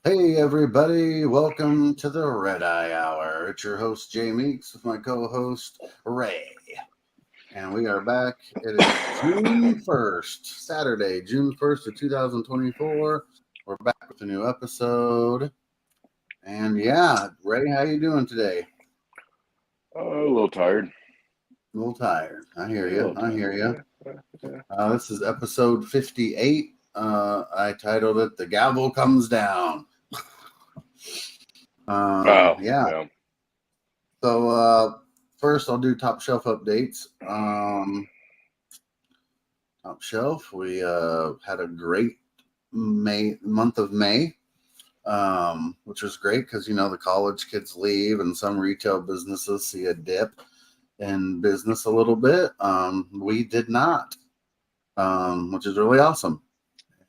Hey everybody, welcome to the Red Eye Hour. It's your host Jay Meeks with my co-host Ray. And we are back. It is June 1st, Saturday, June 1st of 2024. We're back with a new episode. And yeah, Ray, how you doing today? A little tired. A little tired. I hear Yeah, a you. little I hear tired. you. Yeah. This is episode 58. I titled it "The Gavel Comes Down." Oh, Yeah. yeah. So first, I'll do top shelf updates. Top shelf, we had a great month of May, which was great because the college kids leave and some retail businesses see a dip in business a little bit. We did not, which is really awesome.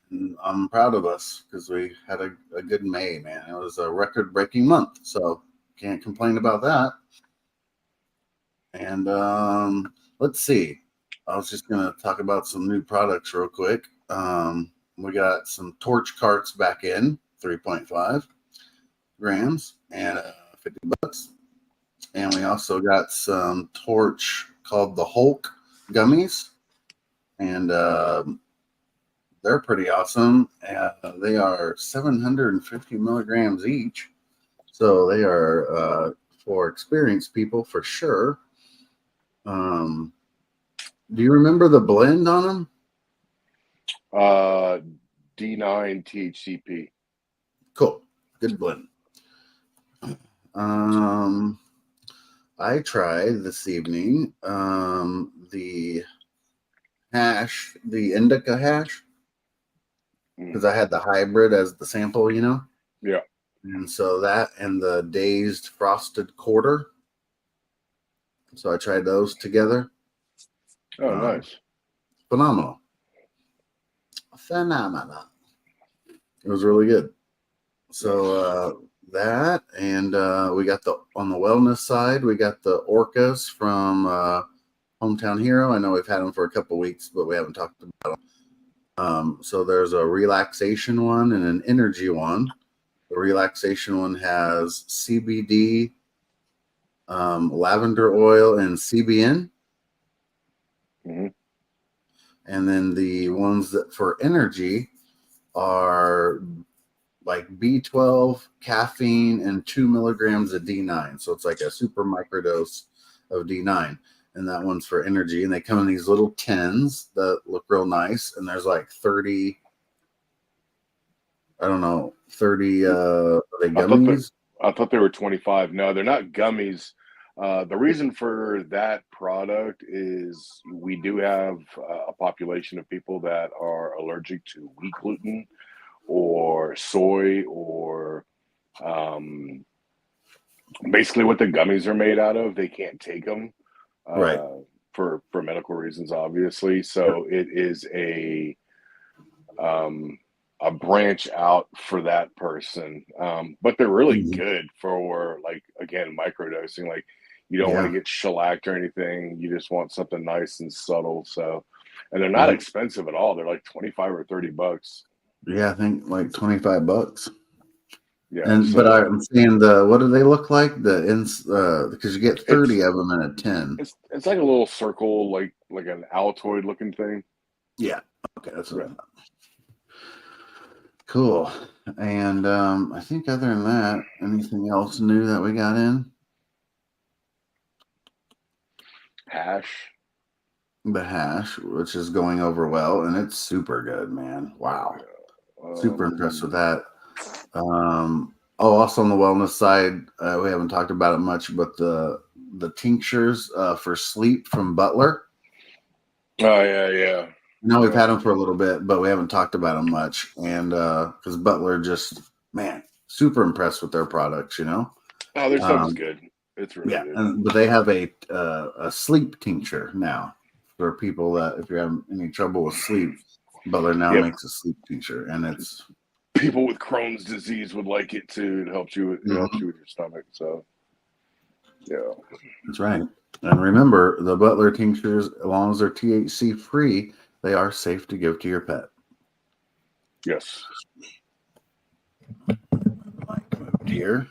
And I'm proud of us because we had a good May, man. It was a record-breaking month, so can't complain about that. And let's see. I was just going to talk about some new products real quick. We got some torch carts back in, 3.5 grams and $50. And we also got some torch called the Hulk gummies. And they're pretty awesome. They are 750 milligrams each. So they are for experienced people for sure. Do you remember the blend on them? Uh, D9 THCP. Cool. Good blend. Um, I tried this evening the hash, the indica hash, because I had the hybrid as the sample. Yeah. And so that and the dazed frosted quarter. So I tried those together. Oh, Um, nice. phenomenal. Phenomenal. It was really good. So Nice. that and we got on the wellness side, we got the orcas from Hometown Hero. I know we've had them for a couple weeks, but we haven't talked about them. So there's a relaxation one and an energy one. The relaxation one has CBD, lavender oil, and CBN. Mm-hmm. And then the ones that for energy are like B12, caffeine, and 2 milligrams of D9. So it's like a super microdose of D9. And that one's for energy. And they come in these little tins that look real nice. And there's like 30, I don't know, 30, are they I thought that gummies? I thought they were 25. No, they're not gummies. The reason for that product is we do have a population of people that are allergic to wheat gluten or soy or um, basically what the gummies are made out of. They can't take them Right. uh, for medical reasons, obviously. Yep. So it is um, a branch out for that person. But they're really Mhm. good for like again microdosing. Like you don't want to Yeah. get shellacked or anything. You just want something nice and subtle. So, and they're not Yep. expensive at all. They're like 25 or 30 bucks. Yeah, I think like $25. Yeah. And but So I'm saying the what do they look like? The ins because you get 30 it's of them in a 10. it's like a little circle, like an Altoid looking thing. Yeah. Okay, that's what Yeah. I thought. Cool. And I think other than that, anything else new that we got in? Hash. The hash, which is going over well, and it's super good, man. Wow. Yeah. Super impressed with that. Also on the wellness side, we haven't talked about it much, but the tinctures for sleep from Butler. Oh yeah, yeah, No, we've yeah. had them for a little bit, but we haven't talked about them much. And because Butler just, man, super impressed with their products. Oh, their stuff is Um, good. It's really yeah, good. but they have a sleep tincture now for people that if you're having any trouble with sleep, Butler now Yep. makes a sleep tincture, and it's People with Crohn's disease would like it too. It helps you. It helps mhm, you with your stomach. So yeah. that's right. And remember, the Butler tinctures, as long as they're THC free, they are safe to give to your pet. Yes. here.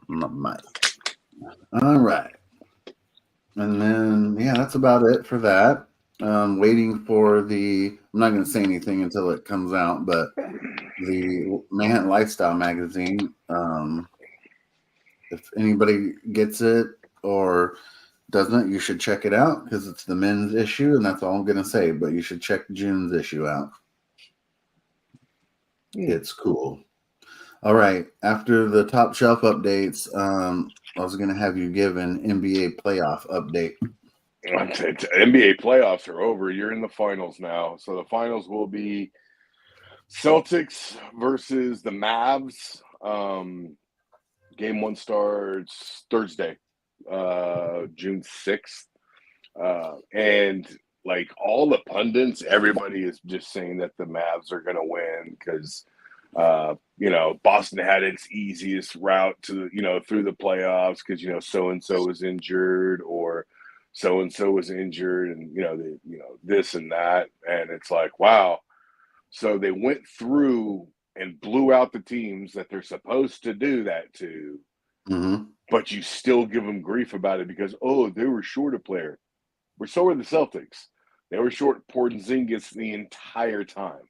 My mic. All right. And then, yeah, that's about it for that. Waiting for I'm not going to say anything until it comes out, but the Manhattan Lifestyle magazine, if anybody gets it or doesn't, you should check it out because it's the men's issue, and that's all I'm going to say. But you should check June's issue out. It's cool. All right. After the top shelf updates, I was going to have you give an NBA playoff update. NBA playoffs are over. You're in the finals now. So the finals will be Celtics versus the Mavs. Game one starts Thursday, June 6th. And like all the pundits, everybody is just saying that the Mavs are going to win because, Boston had its easiest route to, through the playoffs because, so-and-so was injured or so-and-so was injured and, this and that. And it's like, wow. So they went through and blew out the teams that they're supposed to do that to, but you still give them grief about it because, they were short a player. So were the Celtics. They were short Porzingis the entire time,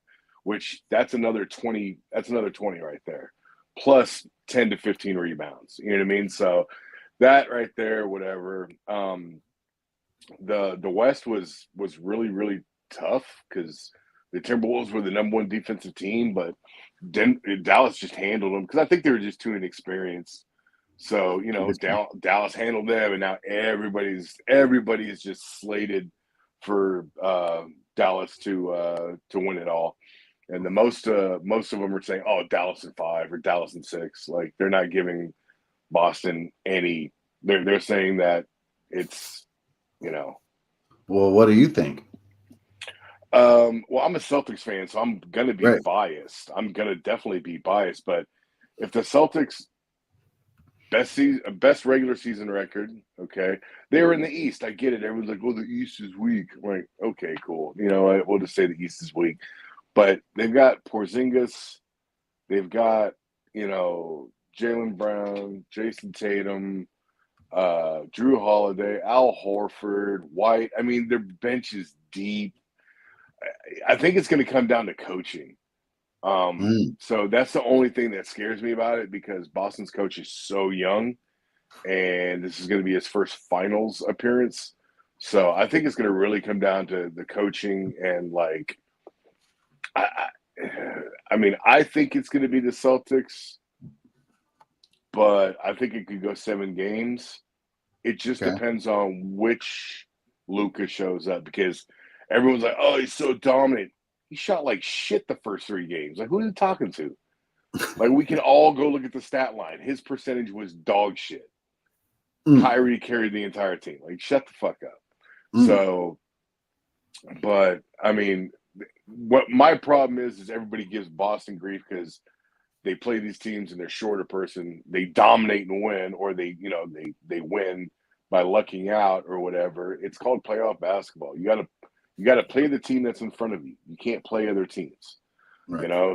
which that's another 20. That's another 20 right there, plus 10 to 15 rebounds. You know what I mean? So that right there, whatever. The West was really really tough because the Timberwolves were the number one defensive team, but Dallas just handled them because I think they were just too inexperienced. So Dallas handled them, and now everybody is just slated for Dallas to win it all. And the most of them are saying, "Oh, Dallas in 5 or Dallas in 6." Like they're not giving Boston any. They're saying that it's. Well, what do you think? Well, I'm a Celtics fan, so I'm gonna be biased. I'm gonna definitely be biased, but if the Celtics best regular season record. Okay, they were in the East. I get it. Everyone's like, "Oh, the East is weak." I'm like, okay, cool. We'll just say the East is weak, but they've got Porzingis, they've got Jaylen Brown, Jason Tatum, Drew Holiday, Al Horford, White. I mean, their bench is deep. I think it's going to come down to coaching. So that's the only thing that scares me about it because Boston's coach is so young and this is going to be his first finals appearance. So I think it's going to really come down to the coaching and I think it's going to be the Celtics, but I think it could go 7 games. It just depends on which Luka shows up because everyone's like, "Oh, he's so dominant." He shot like shit the first 3 games. Like, who are you talking to? Like, we can all go look at the stat line. His percentage was dog shit. Kyrie carried the entire team. Like, shut the fuck up. So, but, I mean, what my problem is everybody gives Boston grief because they play these teams and they're shorter person. They dominate and win, or they win by lucking out or whatever. It's called playoff basketball. You got to play the team that's in front of you. You can't play other teams,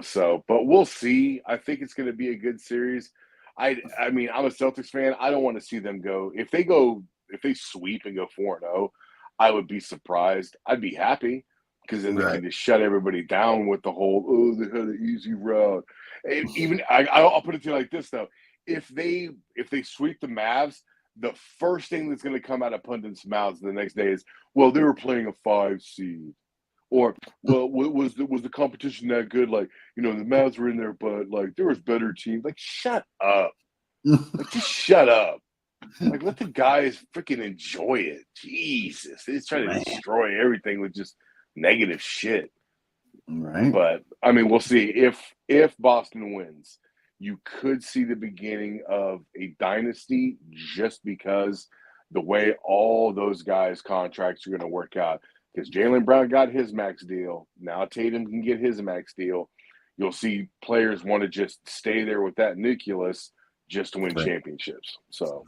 So, but we'll see. I think it's going to be a good series. I mean, I'm a Celtics fan. I don't want to see them go. If they sweep and go 4-0, I would be surprised. I'd be happy because then they can just shut everybody down with the whole they had an easy route. Even I'll put it to you like this though: if they sweep the Mavs, the first thing that's going to come out of pundits' mouths the next day is, "Well, they were playing a 5 seed," or, "Well, was the competition that good? Like, the Mavs were in there, but like there was better teams." Like, shut up! Like, just shut up! Like, let the guys freaking enjoy it. Jesus, they're just trying to destroy everything with just negative shit. Right. But I mean, we'll see. If Boston wins, you could see the beginning of a dynasty just because the way all those guys' contracts are going to work out. Because Jaylen Brown got his max deal. Now Tatum can get his max deal. You'll see players want to just stay there with that nucleus just to win championships. So,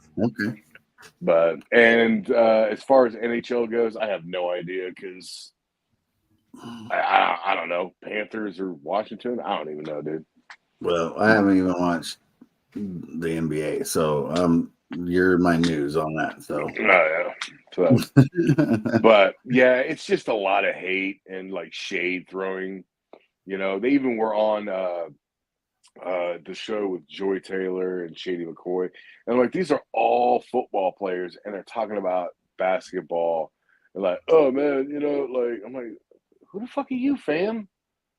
but as far as NHL goes, I have no idea because I don't know. Panthers or Washington? I don't even know, dude. Well, I haven't even watched the NBA. So you're my news on that. So yeah. So, but yeah, it's just a lot of hate and like shade throwing. You know, they even were on the show with Joy Taylor and Shady McCoy, and like these are all football players, and they're talking about basketball. And like, oh man, you know, like I'm like, who the fuck are you, fam?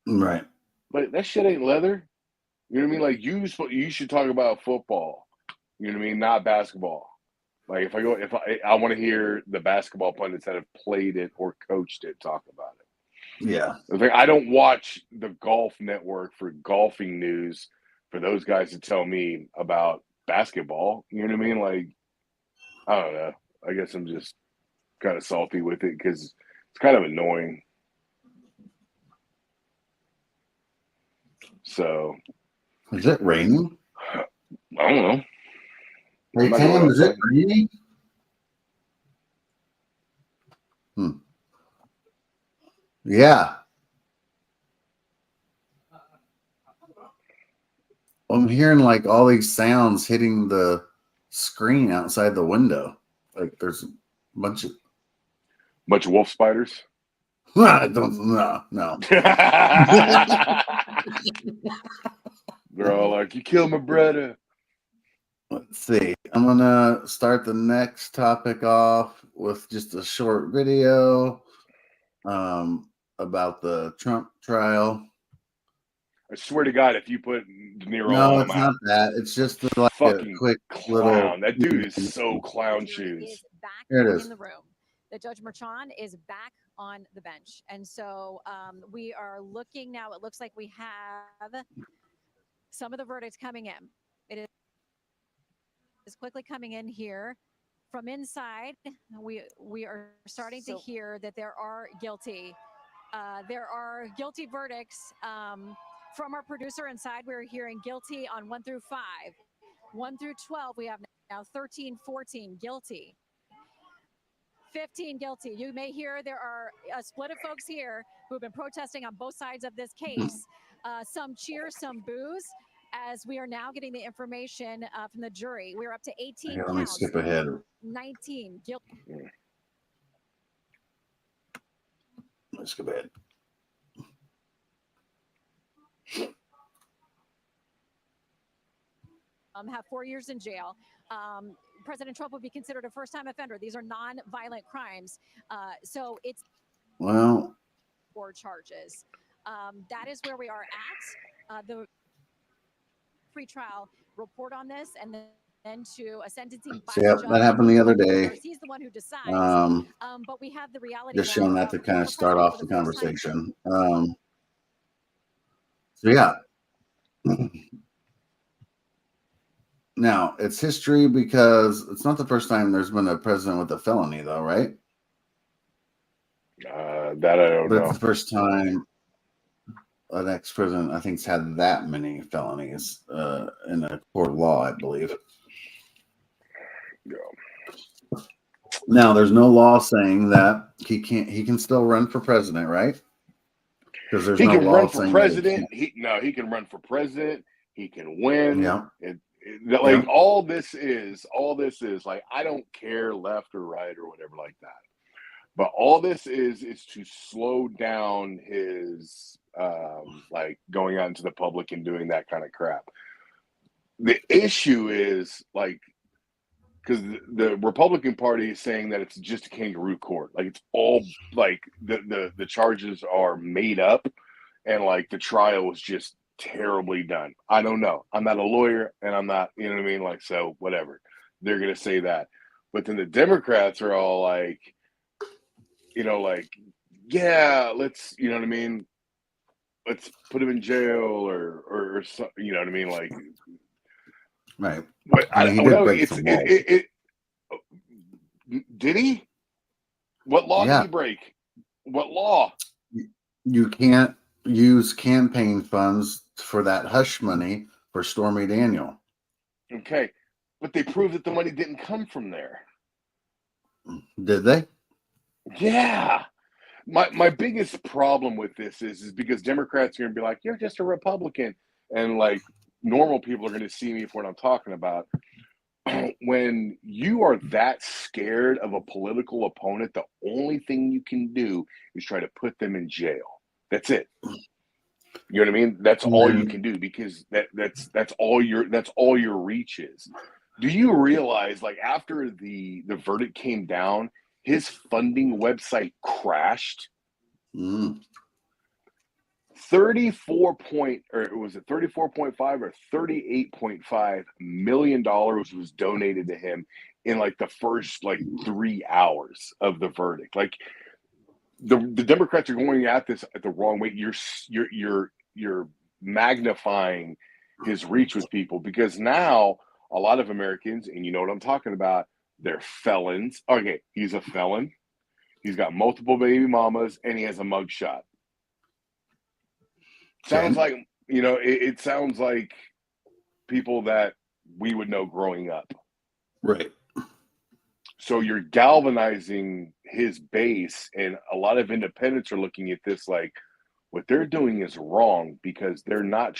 right. Like that shit ain't leather. You know what I mean? Like you should talk about football. You know what I mean? Not basketball. Like if I want to hear the basketball pundits that have played it or coached it talk about it. Yeah. Like I don't watch the Golf Network for golfing news for those guys to tell me about basketball. You know what I mean? Like I don't know. I guess I'm just kind of salty with it because it's kind of annoying. So Is it raining? I don't know. I'm Hey not going Cam, is it outside. raining? Yeah. I'm hearing like all these sounds hitting the screen outside the window. Like there's a bunch of Bunch of wolf spiders. I don't know. No. They're all like, "You killed my brother." Let's see. I'm gonna start the next topic off with just a short video about the Trump trial. I swear to God, if you put De Niro No, on, I'm it's not out. that. It's just like a Fucking quick little. clown. That dude is so clown shoes. Here it in is. the room. That Judge Merchan is back on the bench. And so we are looking now. It looks like we have some of the verdicts coming in. It is quickly coming in here. From inside, we are starting to hear that there are guilty. There are guilty verdicts from our producer inside. We're hearing guilty on 1 through 5. 1 through 12, we have now 13, 14 guilty. 15 guilty. You may hear there are a split of folks here who've been protesting on both sides of this case. Some cheer, some boos, as we are now getting the information from the jury. We're up to 18 Here, let me counts. skip ahead. 19 guilty. Let's skip ahead. Have 4 years in jail. President Trump would be considered a first-time offender. These are non-violent crimes. So it's for charges. That is where we are at. The pre-trial report on this, and then to a sentencing by So, that happened the other day. He's the one who decides. But we have the reality. Just showing that to kind of start off the conversation. So yeah. Now, it's history because it's not the first time there's been a president with a felony, though, right? That I don't know. That's the first time an ex-president, I think, has had that many felonies in a court of law, I believe. Yeah. Now, there's no law saying that he can still run for president, right? Because there's no law saying president. He can run for president. He can win. Yeah. Like all this is like, I don't care left or right or whatever like that. But all this is to slow down his like going out into the public and doing that kind of crap. The issue is like, because the Republican Party is saying that it's just a kangaroo court. Like it's all like the charges are made up, and like the trial was just terribly done. I don't know. I'm not a lawyer, and I'm not, you know what I mean? Like, so whatever. They're gonna say that. But then the Democrats are all like, you know, like, yeah, let's, you know what I mean? Let's put him in jail or you know what I mean? Like, right. But I mean, he did break some laws. Did he? What law did he break? What law? You can't use campaign funds for that hush money for Stormy Daniel. Okay, but they proved that the money didn't come from there. Did they? Yeah. My biggest problem with this is because Democrats are going to be like, you're just a Republican. And like, normal people are going to see me for what I'm talking about. When you are that scared of a political opponent, the only thing you can do is try to put them in jail. That's it. You know what I mean? That's all you can do, because that's all your reach is. Do you realize, like, after the verdict came down, his funding website crashed? 34.5 or 38.5 million dollars was donated to him in like the first like 3 hours of the verdict. Like, the Democrats are going at this at the wrong way. You're magnifying his reach with people, because now a lot of Americans, and you know what I'm talking about, they're felons. Okay, he's a felon. He's got multiple baby mamas, and he has a mugshot. Sounds like, you know, it sounds like people that we would know growing up. Right. So you're galvanizing his base, and a lot of independents are looking at this like, what they're doing is wrong, because they're not,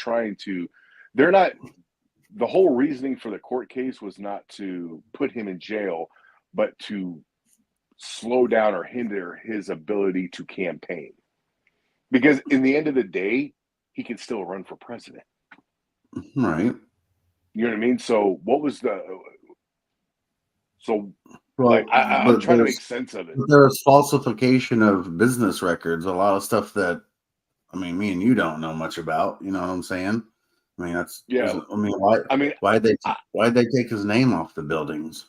the whole reasoning for the court case was not to put him in jail, but to slow down or hinder his ability to campaign. Because in the end of the day, he can still run for president. Right. You know what I mean? So what was I'm trying to make sense of it. There's falsification of business records, a lot of stuff that, I mean, me and you don't know much about. You know what I'm saying? I mean, why'd they take his name off the buildings?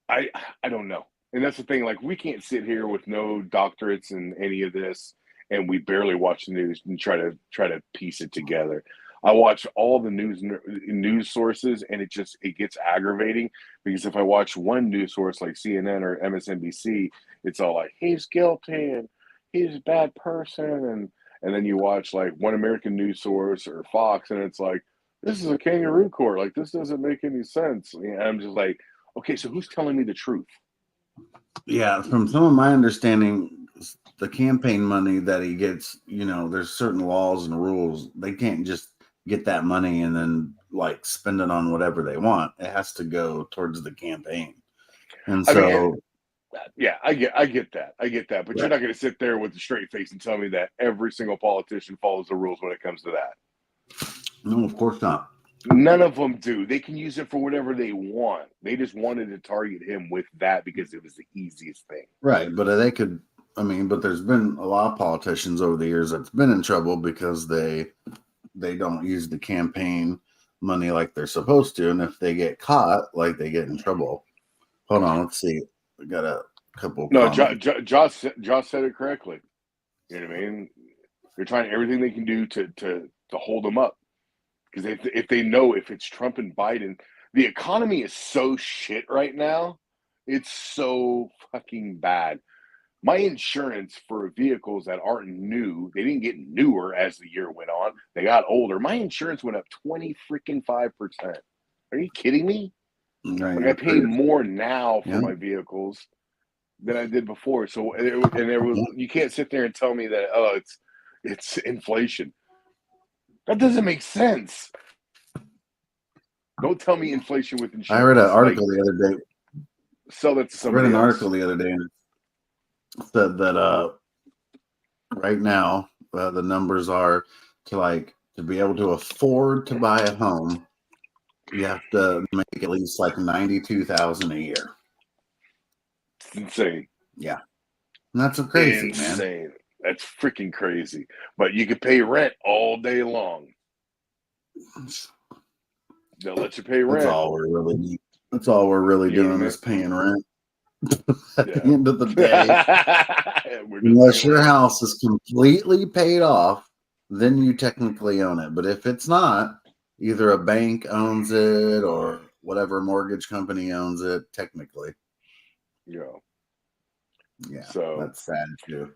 I don't know. And that's the thing. Like, we can't sit here with no doctorates in any of this, and we barely watch the news and try to piece it together. I watch all the news sources, and it gets aggravating, because if I watch one news source like CNN or MSNBC, it's all like, he's guilty and he's a bad person, and then you watch like One American News Source or Fox, and it's like, this is a kangaroo court. Like, this doesn't make any sense. And I'm just like, okay, so who's telling me the truth? Yeah, from some of my understanding, the campaign money that he gets, you know, there's certain laws and rules. They can't just get that money and then like spend it on whatever they want. It has to go towards the campaign. And so, yeah, I get that. But you're not going to sit there with a straight face and tell me that every single politician follows the rules when it comes to that. No, of course not. None of them do. They can use it for whatever they want. They just wanted to target him with that because it was the easiest thing. Right. But they could, I mean, but there's been a lot of politicians over the years that's been in trouble because they don't use the campaign money like they're supposed to. And if they get caught, like, they get in trouble. Hold on. Let's see. We got a couple. No, Josh said it correctly. You know what I mean? They're trying everything they can do to hold him up. Because if they know if it's Trump and Biden, the economy is so shit right now. It's so fucking bad. My insurance for vehicles that aren't new, they didn't get newer as the year went on. They got older. My insurance went up 5%. Are you kidding me? Right, like, I pay more now for my vehicles than I did before. So you can't sit there and tell me that it's inflation. That doesn't make sense. Don't tell me inflation with insurance. I read an article the other day. Sell that to somebody else. I read an article the other day, and it said that right now the numbers are to be able to afford to buy a home, you have to make at least like $92,000 a year. It's insane. Yeah, and that's crazy, insane. Man. That's freaking crazy. But you could pay rent all day long. They'll let you pay rent. That's all we're really doing is paying rent. At the end of the day, unless your house is completely paid off, then you technically own it. But if it's not, either a bank owns it or whatever mortgage company owns it, technically. Yeah. So that's sad too.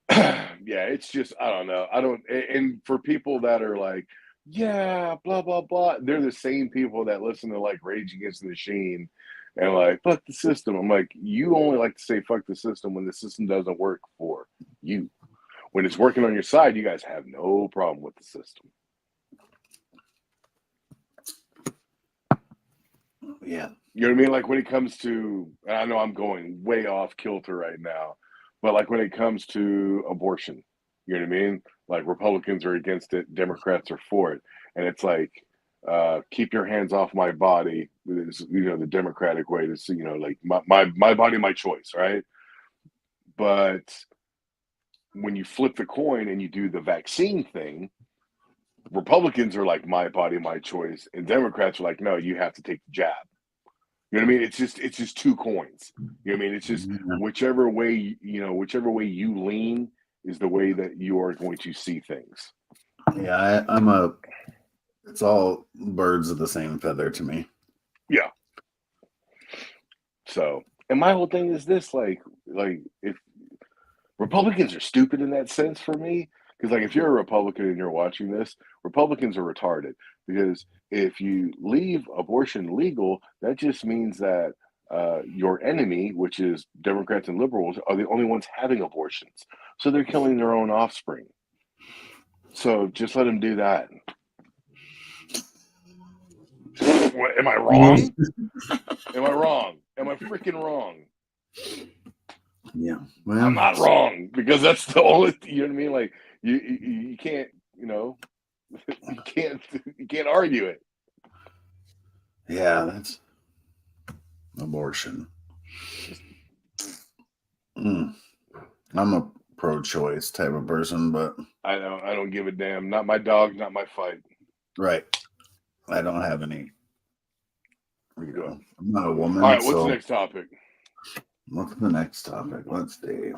Yeah, it's just, I don't know. And for people that are like, yeah, blah, blah, blah, they're the same people that listen to like Rage Against the Machine and like, fuck the system. I'm like, you only like to say fuck the system when the system doesn't work for you. When it's working on your side, you guys have no problem with the system. Yeah. You know what I mean? Like when it comes to, and I know I'm going way off kilter right now, but like when it comes to abortion, you know what I mean? Like Republicans are against it, Democrats are for it, and it's like, keep your hands off my body is, you know, the Democratic way to see, you know, like my body, my choice, right? But when you flip the coin and you do the vaccine thing, Republicans are like my body, my choice, and Democrats are like, no, you have to take the jab. You know what I mean? It's just two coins. You know what I mean? It's just Yeah. whichever way, you know, whichever way you lean is the way that you are going to see things. Yeah, I'm a. It's all birds of the same feather to me. Yeah. So, and my whole thing is this: like if Republicans are stupid in that sense for me, because like if you're a Republican and you're watching this, Republicans are retarded. Because if you leave abortion legal, that just means that your enemy, which is Democrats and liberals, are the only ones having abortions. So they're killing their own offspring. So just let them do that. What, am I wrong? Am I wrong? Am I freaking wrong? Yeah. I'm Well, not wrong because that's the only. You know what I mean? Like you can't. You know, you can't argue it. yeah, that's abortion. Just Mm. I'm a pro-choice type of person, but I don't give a damn. Not my dog, not my fight. right, I don't have any. Good. I'm not a All woman, right, what's the so next topic? what's the next topic? Let's see.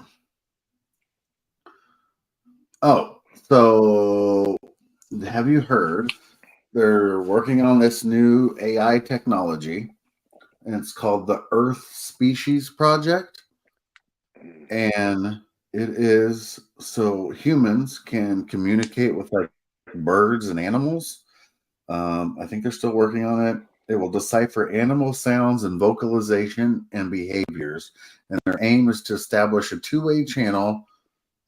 Oh, so have you heard they're working on this new AI technology, and it's called the Earth Species Project, and it is so humans can communicate with like birds and animals. I think they're still working on it. It will decipher animal sounds and vocalization and behaviors. And their aim is to establish a two-way channel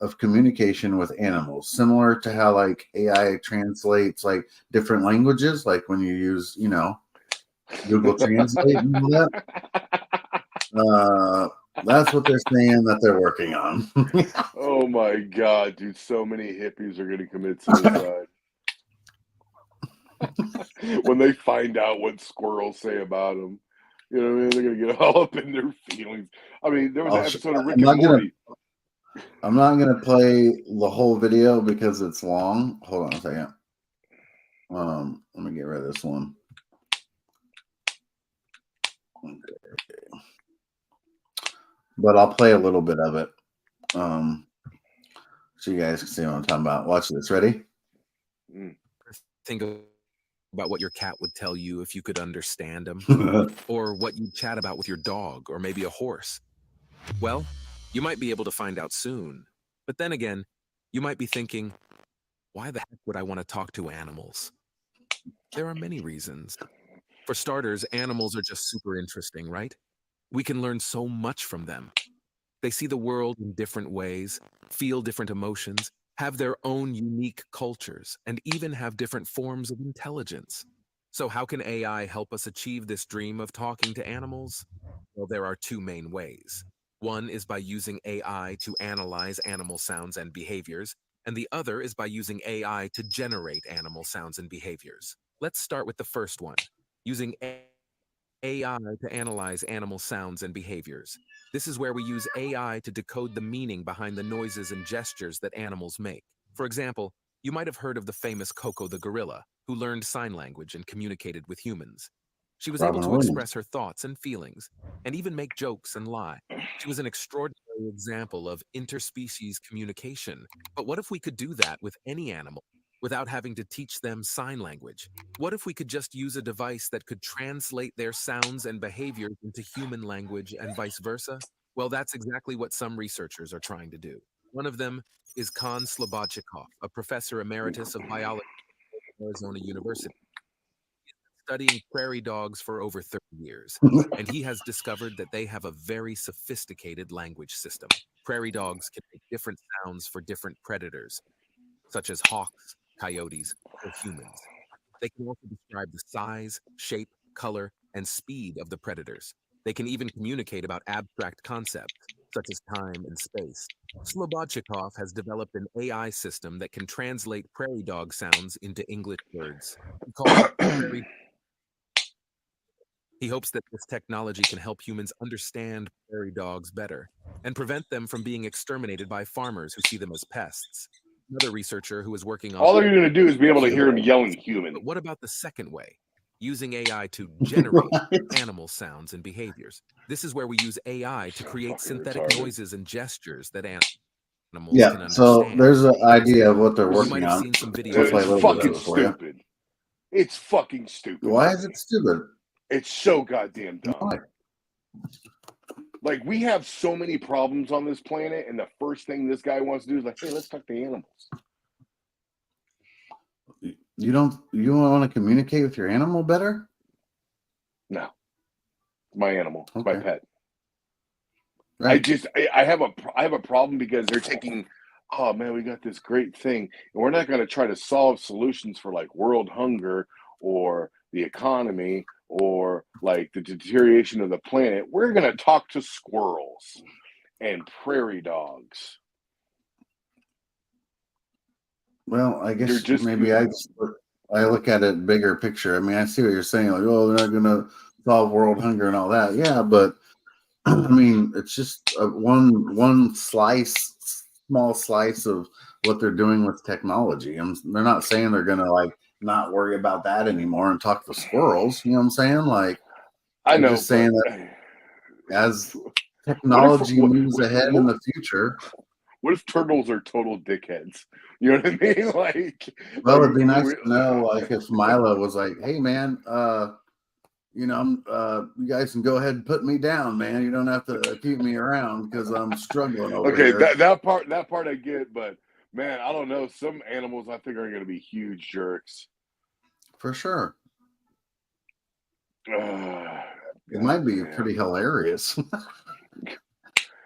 of communication with animals, similar to how like AI translates like different languages, like when you use, Google Translate and all that. That's what they're saying that they're working on. Oh my god, dude! So many hippies are gonna commit suicide when they find out what squirrels say about them. You know what I mean? They're gonna get all up in their feelings. I mean, there was an episode of I'm Rick and not gonna Morty. I'm not gonna play the whole video because it's long. Hold on a second. Let me get rid of this one. Okay. But I'll play a little bit of it. So you guys can see what I'm talking about. Watch this. Ready? Mm. Think about what your cat would tell you if you could understand him, Yeah. or what you'd chat about with your dog, or maybe a horse. Well, you might be able to find out soon. But then again, you might be thinking, why the heck would I want to talk to animals? There are many reasons. For starters, animals are just super interesting, right? We can learn so much from them. They see the world in different ways, feel different emotions, have their own unique cultures, and even have different forms of intelligence. So, how can AI help us achieve this dream of talking to animals? Well, there are two main ways. One is by using AI to analyze animal sounds and behaviors, and the other is by using AI to generate animal sounds and behaviors. Let's start with the first one, using AI to analyze animal sounds and behaviors. This is where we use AI to decode the meaning behind the noises and gestures that animals make. For example, you might have heard of the famous Coco the gorilla, who learned sign language and communicated with humans. She was able Robin to Williams. express her thoughts and feelings, and even make jokes and lie. She was an extraordinary example of interspecies communication. But what if we could do that with any animal without having to teach them sign language? What if we could just use a device that could translate their sounds and behaviors into human language and vice versa? Well, that's exactly what some researchers are trying to do. One of them is Kon Slobodchikov, a professor emeritus of biology at Arizona University, studying prairie dogs for over 30 years, and he has discovered that they have a very sophisticated language system. Prairie dogs can make different sounds for different predators, such as hawks, coyotes, or humans. They can also describe the size, shape, color, and speed of the predators. They can even communicate about abstract concepts, such as time and space. Slobodchikov has developed an AI system that can translate prairie dog sounds into English words. He calls it prairie. He hopes that this technology can help humans understand prairie dogs better and prevent them from being exterminated by farmers who see them as pests. Another researcher who is working on... All they're going to do is be able to hear him yelling human. But what about the second way? Using AI to generate animal sounds and behaviors. This is where we use AI to create synthetic noises and gestures that animals can understand. So there's an idea of what they're working You might have on. seen some videos. It's fucking stupid. It's fucking stupid. Why is it stupid? It's so goddamn dumb. Why? Like, we have so many problems on this planet, and the first thing this guy wants to do is like, hey, let's talk to animals. You don't want to communicate with your animal better? No. It's my animal. It's my pet. Right. I have a problem because they're taking, oh man, we got this great thing, and we're not going to try to solve solutions for like world hunger or the economy or like the deterioration of the planet. We're going to talk to squirrels and prairie dogs. Well, I guess maybe I look at it bigger picture. I mean, I see what you're saying. Like, oh, they're not going to solve world hunger and all that. Yeah, but I mean, it's just one small slice of what they're doing with technology. And they're not saying they're going to like not worry about that anymore and talk to squirrels. You know what I'm saying? Like, I know. Just saying that as technology moves ahead in the future. What if turtles are total dickheads? You know what I mean? Like, well, it'd be nice to know, like, if Milo was like, "Hey, man, you guys can go ahead and put me down, man. You don't have to keep me around because I'm struggling over here." Okay, that part I get, but man, I don't know. Some animals I think are going to be huge jerks. For sure. It might be pretty hilarious.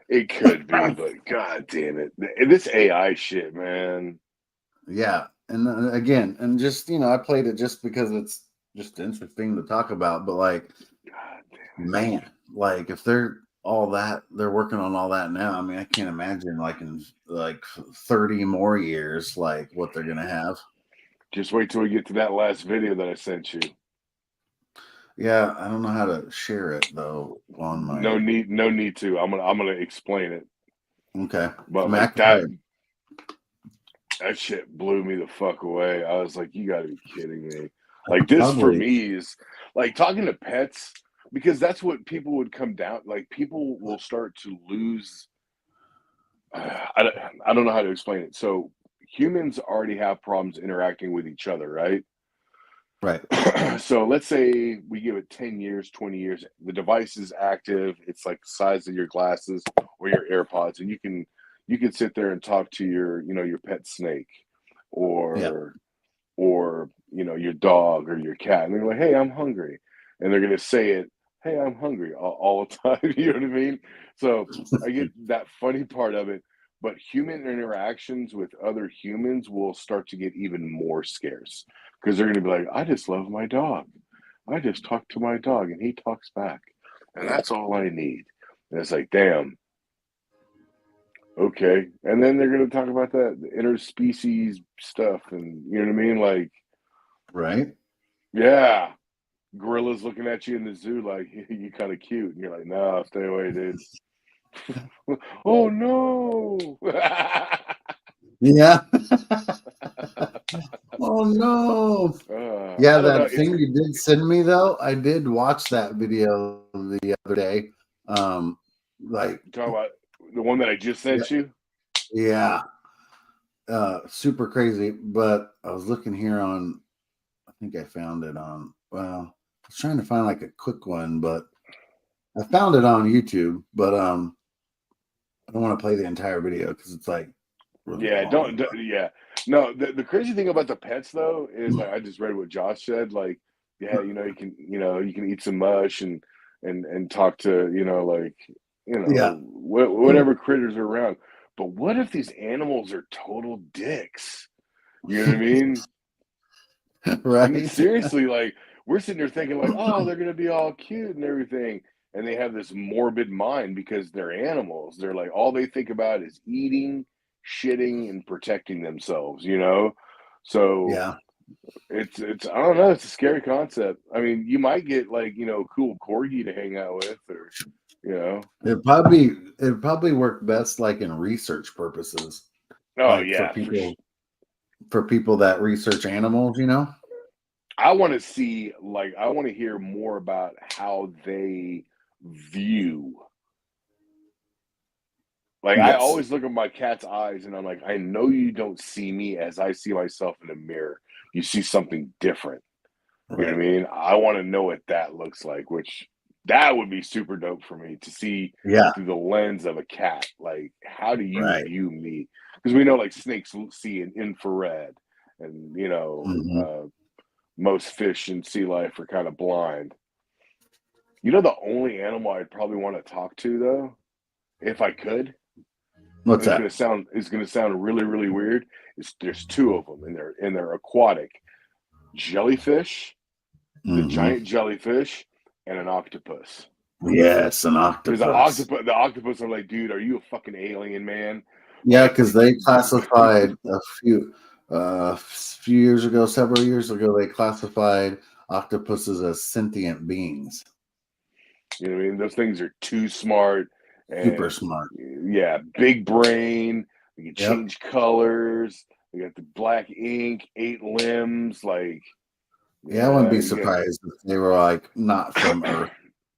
It could be, but god damn it. This AI shit, man. Yeah. And again, and just, I played it just because it's just interesting to talk about, but like, god damn it. Man, like if they're working on all that now. I mean, I can't imagine like in like 30 more years, like what they're going to have. Just wait till we get to that last video that I sent you. Yeah, I don't know how to share it though on my. No need to. I'm gonna explain it. Okay, but like that shit blew me the fuck away. I was like, you gotta be kidding me. Like this for me is like talking to pets, because that's what people would come down. Like people will start to lose. I don't know how to explain it. So humans already have problems interacting with each other, right? Right. So let's say we give it 10 years, 20 years, the device is active. It's like the size of your glasses or your AirPods, and you can sit there and talk to your pet snake or your dog or your cat, and they're like, hey, I'm hungry. And they're gonna say it, hey, I'm hungry all the time. You know what I mean? So I get that funny part of it, but human interactions with other humans will start to get even more scarce. Because they're going to be like, I just love my dog. I just talk to my dog and he talks back. And that's all I need. And it's like, damn. Okay. And then they're going to talk about the interspecies stuff. And you know what I mean? Like, right. Yeah. Gorillas looking at you in the zoo like, you kind of cute. And you're like, no, stay away, dude. Oh, no. Yeah. Oh no. Yeah, that thing you did send me though, I did watch that video the other day. Like talking about the one that I just sent you? Yeah. Super crazy. But I was looking here on, I think I found it on, well, I was trying to find like a quick one, but I found it on YouTube, but I don't want to play the entire video because it's like really long. No, the crazy thing about the pets though is like I just read what Josh said. Like, yeah, you can eat some mush and talk to whatever critters are around. But what if these animals are total dicks? You know what I mean? Right. I mean, seriously, like we're sitting there thinking like, oh, they're gonna be all cute and everything, and they have this morbid mind because they're animals. They're like all they think about is eating, shitting, and protecting themselves. So Yeah. it's I don't know. It's a scary concept. I mean, you might get like cool corgi to hang out with, or It'd probably work best like in research purposes. Oh Like yeah, for people that research animals, I want to see I want to hear more about how they view. Like I Yes. always look at my cat's eyes and I'm like, I know you don't see me as I see myself in a mirror. You see something different. You know what I Right. mean? I want to know what that looks like, which that would be super dope for me to see Yeah. through the lens of a cat. Like, how do you Right. view me? Because we know like snakes see in infrared, and Mhm. most fish and sea life are kind of blind. The only animal I'd probably want to talk to though, if I could, What's and that? it's gonna sound really really weird. Is there's two of them and they're aquatic: jellyfish, the Hmm. giant jellyfish, and an octopus. Yes, an Because octopus. the octopus are like, dude, are you a fucking alien, man? Yeah, Like, because they classified a few years ago, several years ago, they classified octopuses as sentient beings. you know what I mean? Those things are too smart Super and smart. yeah, big brain. They can Yep. change colors. They got the black ink, 8 limbs. Like, Yeah, I wouldn't yeah, be surprised if they were like not from Earth.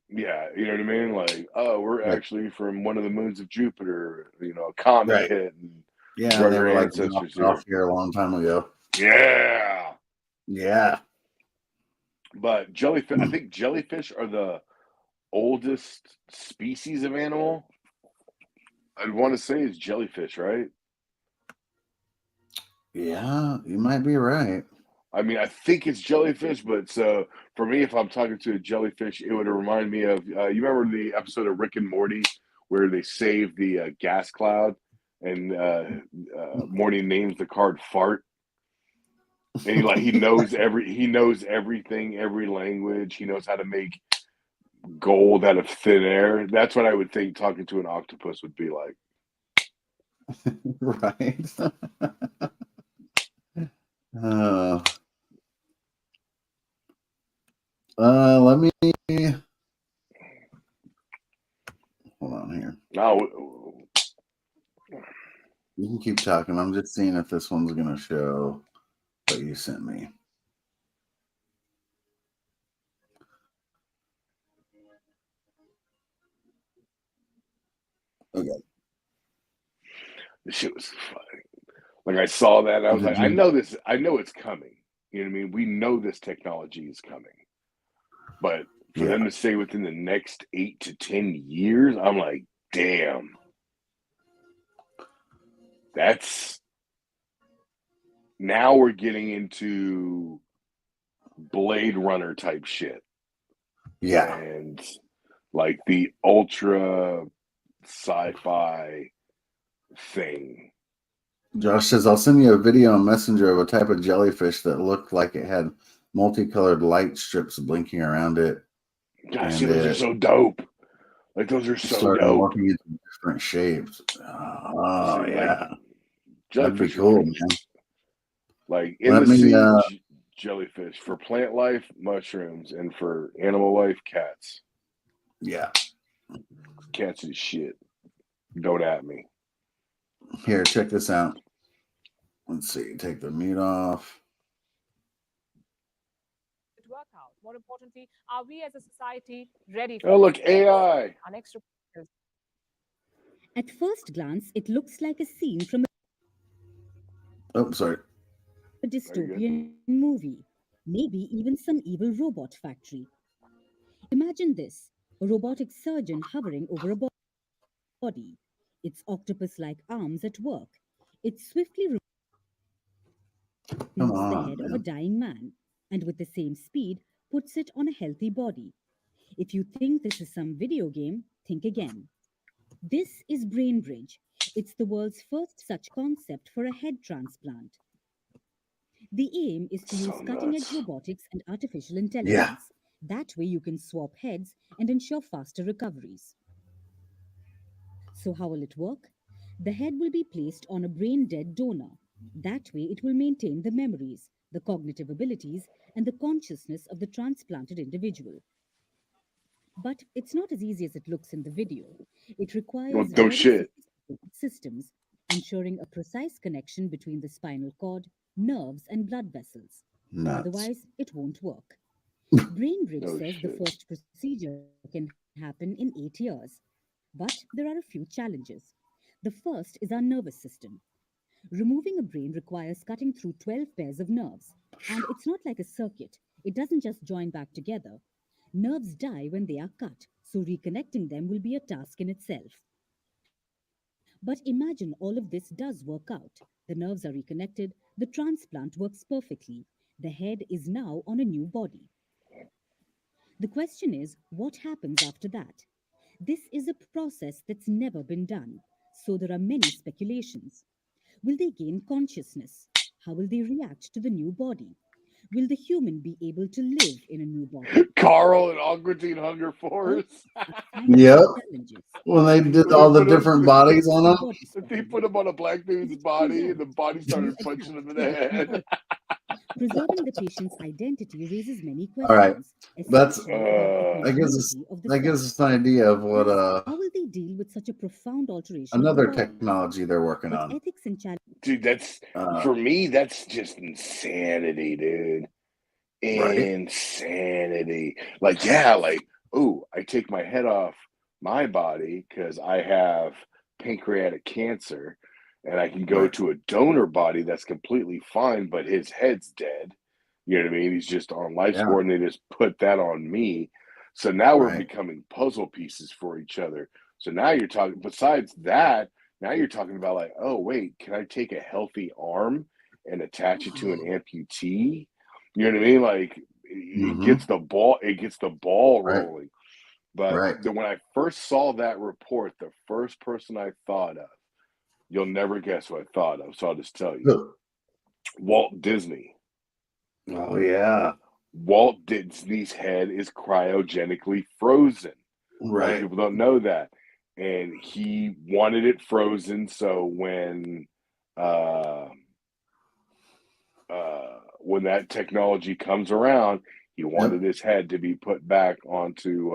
yeah, you know what I mean? Like, oh, we're Like, actually from one of the moons of Jupiter. A comet right. hit and Yeah, brought they our were like ancestors knocked off here. here a long time ago. Yeah. Yeah. But jellyfish, I think jellyfish are the oldest species of animal. I'd want to say is jellyfish, right? Yeah, you might be right. I mean, I think it's jellyfish, but so for me, if I'm talking to a jellyfish, it would remind me of you remember the episode of Rick and Morty where they save the gas cloud and Morty names the card fart, and he knows everything, every language. He knows how to make gold out of thin air. That's what I would think talking to an octopus would be like. Right. uh, let me hold on here. Now, You can keep talking. I'm just seeing if this one's gonna show what you sent me. Okay. this shit was funny. Like I saw that, and I was Did like, I you? know this. I know it's coming. You know what I mean? We know this technology is coming, but for Yeah. them to say within the next 8 to 10 years, I'm like, damn, that's now we're getting into Blade Runner type shit, Yeah. and like the ultra sci-fi thing. Josh says, I'll send you a video on Messenger of a type of jellyfish that looked like it had multicolored light strips blinking around it. Gosh, see, And those are it so dope. Like those are so started dope. morphing into different shapes. Oh, See, like yeah. That'd be jellyfish are cool, pretty. man. Like in Let the me, sea, jellyfish. For plant life, mushrooms, and for animal life, cats. yeah. Cats is shit. Don't at me. Here, check this out. Let's see. Take the mute off. Work out. More importantly, are we as a society ready for Oh, look, this? AI. Our next report is At first glance, it looks like a scene from Oh, sorry. a dystopian movie, maybe even some evil robot factory. Imagine this: a robotic surgeon hovering over a body, its octopus like arms at work. It swiftly Come removes the on, head of a man. dying man and, with the same speed, puts it on a healthy body. If you think this is some video game, think again. This is BrainBridge. It's the world's first such concept for a head transplant. The aim is to So use cutting edge nuts. robotics and artificial Yeah. intelligence. That way, you can swap heads and ensure faster recoveries. So, how will it work? The head will be placed on a brain dead donor. That way, it will maintain the memories, the cognitive abilities, and the consciousness of the transplanted individual. But it's not as easy as it looks in the video. It Well, requires no very shit. sophisticated systems, ensuring a precise connection between the spinal cord, nerves, and blood vessels. Nuts. Otherwise, it won't work. BrainBridge No says the shit. first procedure can happen in 8 years. But there are a few challenges. The first is our nervous system. Removing a brain requires cutting through 12 pairs of nerves. And it's not like a circuit, it doesn't just join back together. Nerves die when they are cut, so reconnecting them will be a task in itself. But imagine all of this does work out. The nerves are reconnected, the transplant works perfectly. The head is now on a new body. The question is, what happens after that? This is a process that's never been done, so there are many speculations. Will they gain consciousness? How will they react to the new body? Will the human be able to live in a new body? Carl and Aqua Teen Hunger All Force. are scientific Yep. challenges. When they did When they all the put him, different bodies on them. Body they survival. put him on a black As dude's it turns body, and out, the body the new started punching him adapt in to a the different head. body. Preserving the patient's identity raises many All right. questions, That's especially about the that gives us continuity of the that gives us cells. an idea of what Plus, how will they deal with such a profound alteration of the another body? technology they're working But on. ethics and challenges Dude, that's Uh, for me. That's just insanity, dude. right. Insanity. Like, yeah, like, oh, I take my head off my body because I have pancreatic cancer, and I can go Right. to a donor body that's completely fine, but his head's dead. You know what I mean? He's just on life Yeah. support, and they just put that on me. So now we're Right. becoming puzzle pieces for each other. So now you're talking, besides that, now you're talking about like, oh, wait, can I take a healthy arm and attach it to an amputee? You know what I mean? Like Mm-hmm. it gets the ball Right. rolling. But Right. when I first saw that report, the first person I thought of, you'll never guess what I thought of, so I'll just tell you. Look. Walt Disney. Oh yeah. Walt Disney's head is cryogenically frozen. A lot of Right. people don't know that. And he wanted it frozen so uh, when that technology comes around, he Yep. wanted his head to be put back onto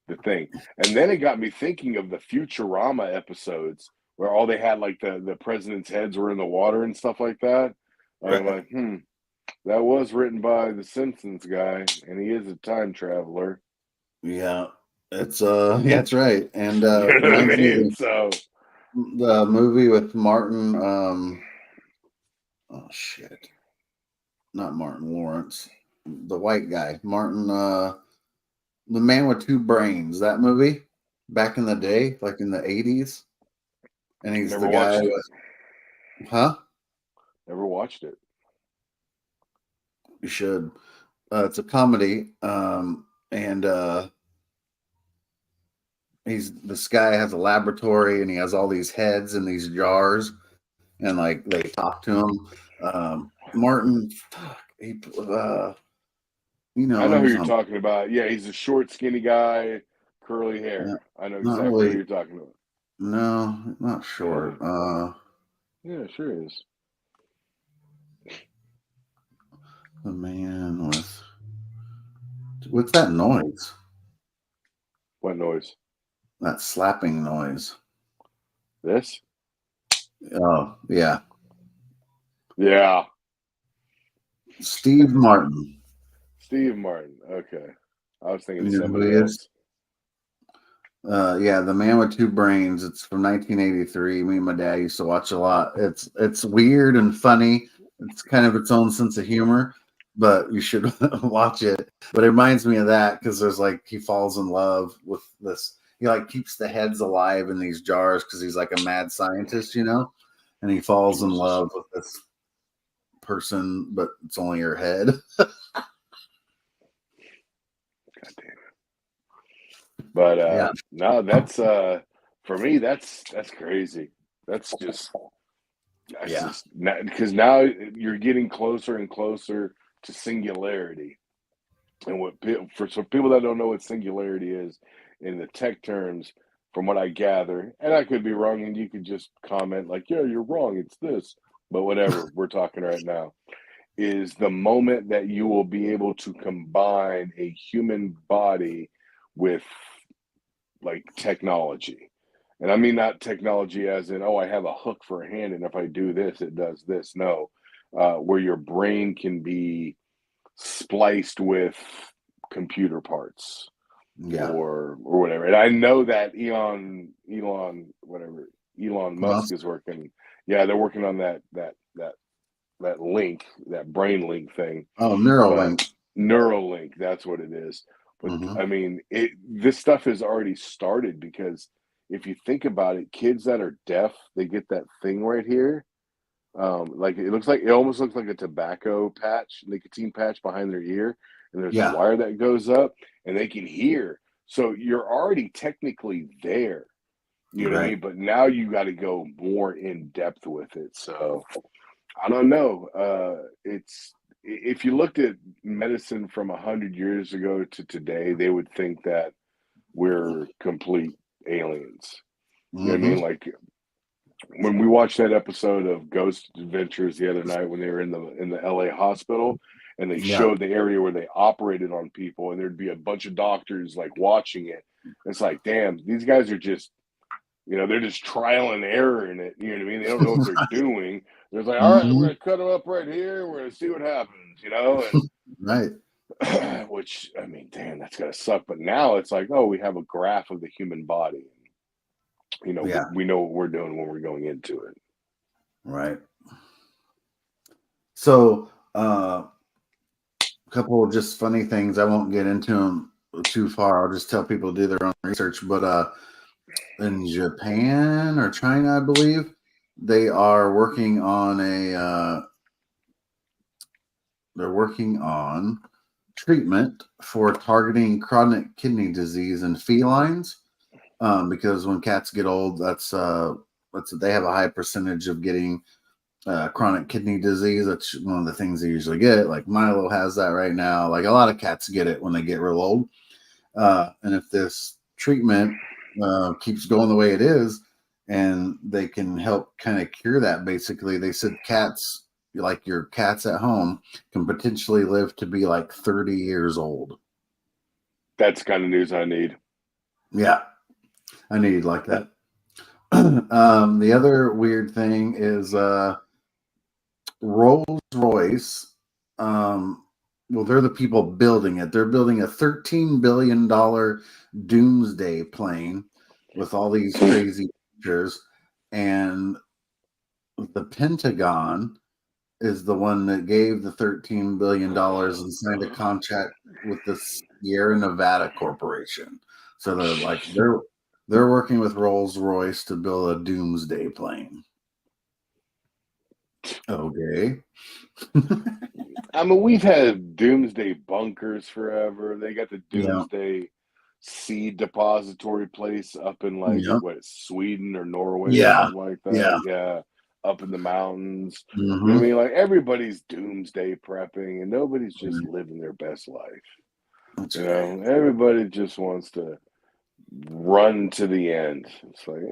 the thing. And then it got me thinking of the Futurama episodes where all they had like the president's heads were in the water and stuff like that. And I'm Right. like, that was written by the Simpsons guy, and he is a time traveler. Yeah. It's yeah, that's right. And You know what I reminds me of mean? So the movie with Martin oh shit. Not Martin Lawrence. The white guy. Martin the Man with Two Brains, that movie back in the day, like in the 80s. And he's the never guy watched it. with, huh? Never watched it. You should. It's a comedy. And he's this guy has a laboratory and he has all these heads in these jars and like they talk to him. Martin, fuck, you I know, know he who was you're on, talking about. Yeah, he's a short, skinny guy, curly yeah, hair. I know not exactly who really, you're talking about. no, not Yeah, short. yeah, sure is. The man with, what's that noise? What noise? That slapping noise. This? Oh, yeah. Yeah, Steve Martin. Steve Martin. Okay, I was thinking You of know who somebody he is? else. Yeah, The Man with Two Brains. It's from 1983. Me and my dad used to watch a lot. It's weird and funny. It's kind of its own sense of humor, but you should watch it. But it reminds me of that because there's like he falls in love with this. He like keeps the heads alive in these jars because he's like a mad scientist, you know, and he falls in Jesus, love with this person, but it's only her head. goddamn. But Yeah. no, that's for me. That's crazy. That's just That's Yeah. just because now you're getting closer and closer to singularity. And for some people that don't know what singularity is in the tech terms, from what I gather, and I could be wrong, and you could just comment like, "Yeah, you're wrong. It's this," but whatever. We're talking right now is the moment that you will be able to combine a human body with like technology. And I mean not technology as in, oh, I have a hook for a hand, and if I do this, it does this. No, where your brain can be spliced with computer parts Yeah. or whatever. And I know that Elon Musk Musk. is working. Yeah, they're working on that link, that brain link thing. Oh, But Neuralink. Neuralink, that's what it is. But Mm-hmm. I mean, this stuff has already started because if you think about it, kids that are deaf, they get that thing right here. Like it almost looks like a tobacco patch, nicotine patch behind their ear, and there's a Yeah. wire that goes up, and they can hear. So you're already technically there. You know what I Right. mean? But now you got to go more in depth with it. So I don't know. It's if you looked at medicine from 100 years ago to today, they would think that we're complete aliens. You know what I Mm-hmm. mean? Like when we watched that episode of Ghost Adventures the other night when they were in the LA hospital and they Yeah. showed the area where they operated on people and there'd be a bunch of doctors like watching it. It's like, damn, these guys are just they're just trial and error in it. You know what I mean? They don't know what they're doing. They're like, all right, we're Mm-hmm. gonna cut them up right here. We're gonna see what happens, Right. and which I mean, damn, that's gonna suck. But now it's like, oh, we have a graph of the human body. Yeah. We know what we're doing when we're going into it. Right. So, a couple of just funny things. I won't get into them too far. I'll just tell people to do their own research. But in Japan or China, I believe, they are working on they're working on treatment for targeting chronic kidney disease in felines. Because when cats get old, that's they have a high percentage of getting chronic kidney disease. That's one of the things they usually get. Like Milo has that right now. Like a lot of cats get it when they get real old. And if this treatment keeps going the way it is, and they can help kind of cure that, basically, they said cats, like your cats at home, can potentially live to be like 30 years old. That's the kind of news I need. Yeah, I need like that. The other weird thing is Rolls Royce. Well, they're the people building it. They're building a $13 billion doomsday plane with all these crazy features. And the Pentagon is the one that gave the $13 billion and signed a contract with the Sierra Nevada Corporation. So they're working with Rolls Royce to build a doomsday plane. Okay. I mean, we've had doomsday bunkers forever. They got the Yeah. doomsday seed depository place up in like Yeah. Sweden or Norway or Yeah. something like that. Yeah. Yeah, up in the mountains. You know what I Mm-hmm. mean? Like everybody's doomsday prepping, and nobody's just living their best life. That's You right. know, everybody just wants to run to the end. It's like,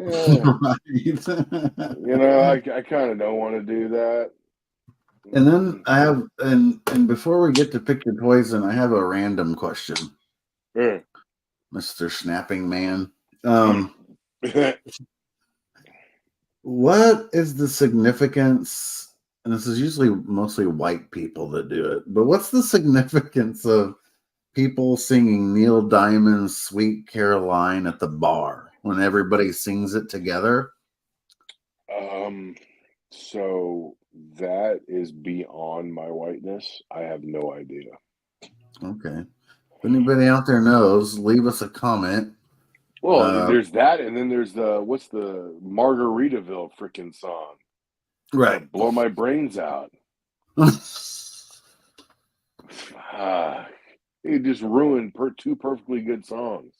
I kind of don't want to do that. And then I have, and before we get to pick your poison, I have a random question, Mr. Snapping Man. What is the significance? And this is usually mostly white people that do it, but what's the significance of people singing Neil Diamond's "Sweet Caroline" at the bar when everybody sings it together? So that is beyond my whiteness. I have no idea. Okay. If anybody out there knows, leave us a comment. Well, there's that, and then there's what's the Margaritaville freaking song? Right. Blow my brains out. It just ruined two perfectly good songs.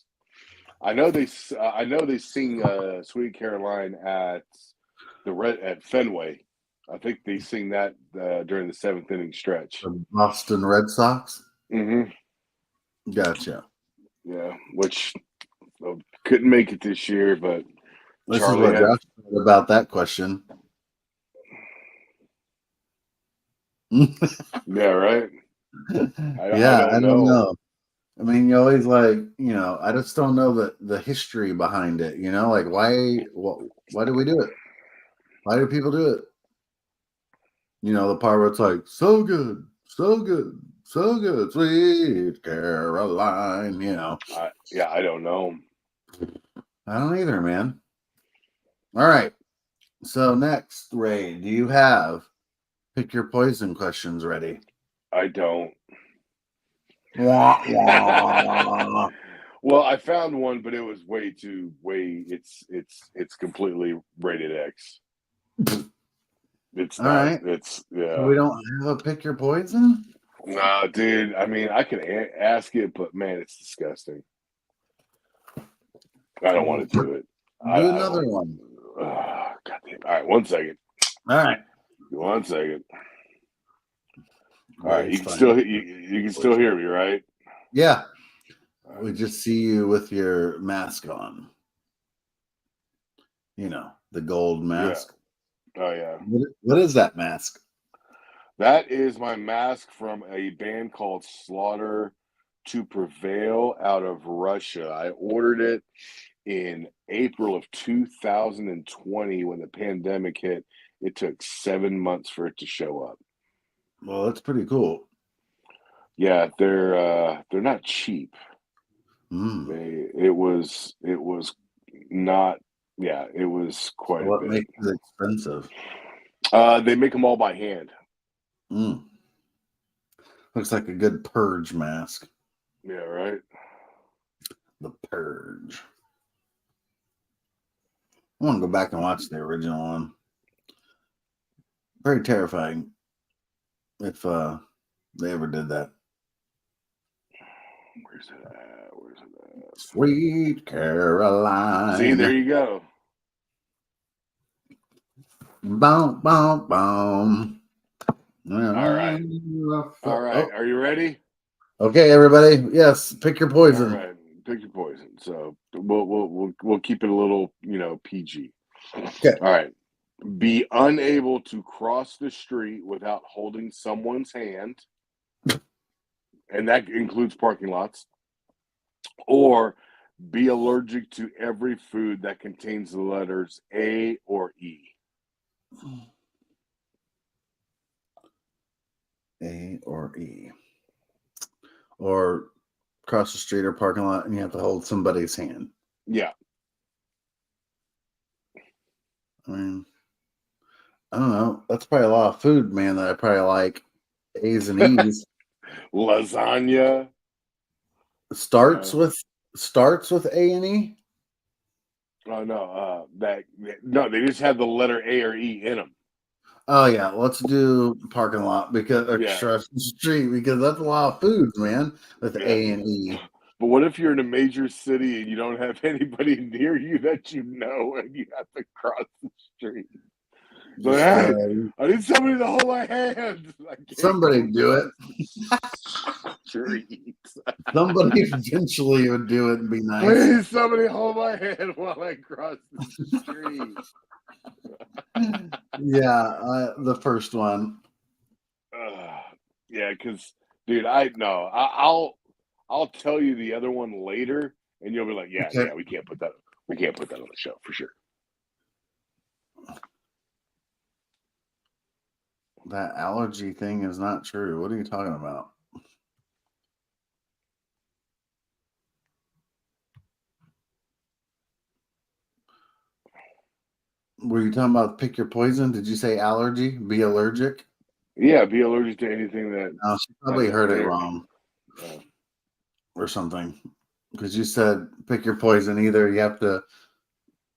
I know they sing "Sweet Caroline" at Fenway. I think they sing that during the seventh inning stretch. The Boston Red Sox. Mm-hmm. Gotcha. Yeah, which couldn't make it this year, but This Charlie is what had. Josh said about that question. Yeah, right. I Yeah, I don't don't know. know. I mean, you always like, I just don't know the history behind it. Like why do we do it? Why do people do it? The part where it's like, so good, so good, so good, sweet Caroline. I don't know. I don't either, man. All right. So next, Ray, do you have pick your poison questions ready? I don't. Wah, wah. Well, I found one, but it was it's completely rated X. It's All not. right. It's So yeah. we don't have a pick your poison? No, dude. I mean, I can ask it, but man, it's disgusting. I don't want to do it. Do I another don't. one. God damn. All right, 1 second. All right. 1 second. All right, Ray's you can fine. still you can still hear me, right? Yeah. All We right. just see you with your mask on. The gold mask. Oh yeah. What is that mask? That is my mask from a band called Slaughter to Prevail out of Russia. I ordered it in April of 2020 when the pandemic hit. It took 7 months for it to show up. Well, that's pretty cool. Yeah, they're not cheap. Mm. It was not. Yeah, it was quite a What bit. makes it expensive? They make them all by hand. Mm. Looks like a good purge mask. Yeah, right. The purge. I want to go back and watch the original one. Very terrifying. If they ever did that. Where's it at? Sweet Caroline. See, there you go. Boom, boom, boom. All right. All right. Are you ready? Okay, everybody. Yes, pick your poison. All right. Pick your poison. So we'll keep it a little, PG. Okay. All right. Be unable to cross the street without holding someone's hand, and that includes parking lots, or be allergic to every food that contains the letters A or E. A or E. Or cross the street or parking lot and you have to hold somebody's hand. Yeah. I mean, I don't know. That's probably a lot of food, man, that I probably like. A's and E's. Lasagna. Starts with A and E? Oh no, they just have the letter A or E in them. Oh yeah, let's do parking lot because or Yeah. cross the street because that's a lot of foods, man, with Yeah. A and E. But what if you're in a major city and you don't have anybody near you that you know and you have to cross the street? So, Just, hey, I need somebody to hold my hand. somebody do it. Street. Somebody eventually would do it and be nice. Please, somebody hold my hand while I cross the street. Yeah, the first one. Yeah, because dude, I'll tell you the other one later, and you'll be like, yeah, Okay. yeah, we can't put that on the show for sure. That allergy thing is not true. What are you talking about? Were you talking about pick your poison? Did you say allergy? Be allergic? Yeah, be allergic to anything that. No, she probably heard it hair. wrong. Or something. Because you said pick your poison. Either you have to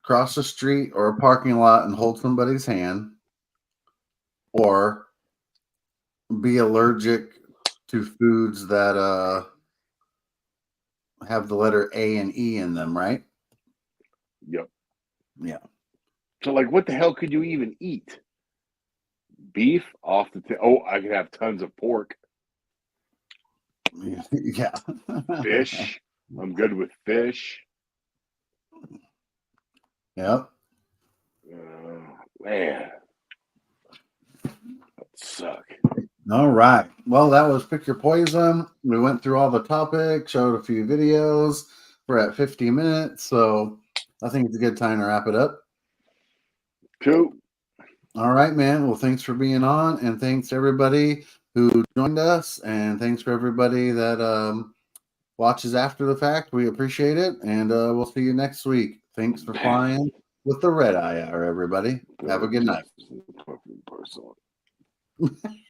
cross the street or a parking lot and hold somebody's hand, or be allergic to foods that have the letter A and E in them, right? Yep. Yeah. So, like, what the hell could you even eat? beef off the oh, I can have tons of pork. Yeah. Fish. I'm good with fish. Yep. Man, that suck. All right. Well, that was Pick Your Poison. We went through all the topics, showed a few videos. We're at 50 minutes, so I think it's a good time to wrap it up. Cool. All right, man. Well, thanks for being on, and thanks everybody who joined us, and thanks for everybody that watches after the fact. We appreciate it, and we'll see you next week. Thanks for flying with the red eye hour, everybody. Have a good night. Personal.